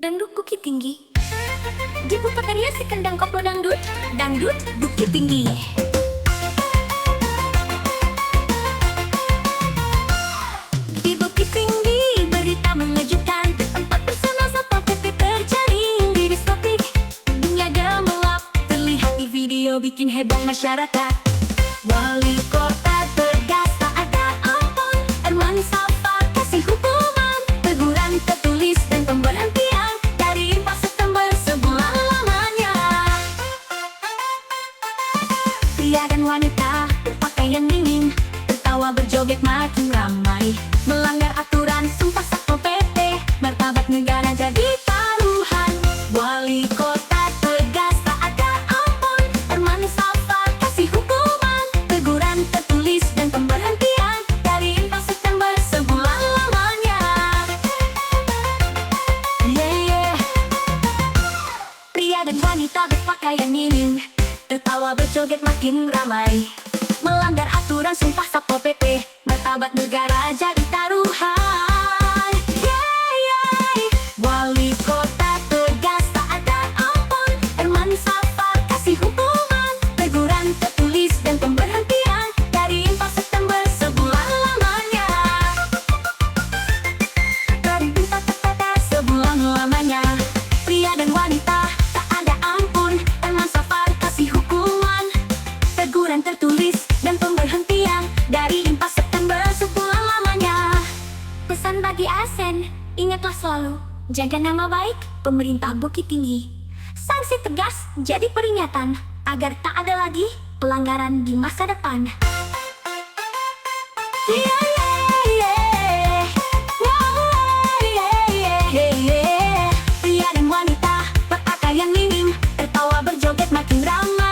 Dangdut Bukit Tinggi. Diputar riasi kendang koplo dangdut, dangdut Bukit Tinggi. Di Bukit Tinggi berita mengejutkan, tempat bersama Satpol PP terjaring di diskotik. Dunia gemerlap terlihat di video bikin heboh masyarakat. Wali kota tegas tak ada ampun, Herman Safar kasih hukuman, teguran tertulis dan pemberhentian dari 4 September sebulan lamanya. Pria dan wanita berpakaian dingin, tertawa berjoget makin ramai, melanggar aturan sumpah Satpol PP, martabat negara jadi taruhan. Wali kota tegas tak ada ampun, Herman Safar kasih hukuman, teguran tertulis dan pemberhentian dari 4 September sebulan lamanya. Pria dan wanita berpakaian minim, tertawa berjoget makin ramai, melanggar aturan sumpah Satpol PP, martabat negara jadi taruhan. Wali kota tegas tak ada ampun, Herman Safar kasih hukuman, teguran tertulis dan pemberhentian dari 4 September sebulan lamanya. Dari 4 September sebulan lamanya. Pria dan wanita tak ada ampun, Herman Safar kasih hukuman, teguran tertulis dan pemberhentian dari 4 September sebulan lamanya. Pesan bagi ASN, ingatlah selalu jaga nama baik pemerintah Bukit Tinggi. Sanksi tegas jadi peringatan agar tak ada lagi pelanggaran di masa depan. Pria dan wanita berpakaian minim, tertawa berjoget makin ramai,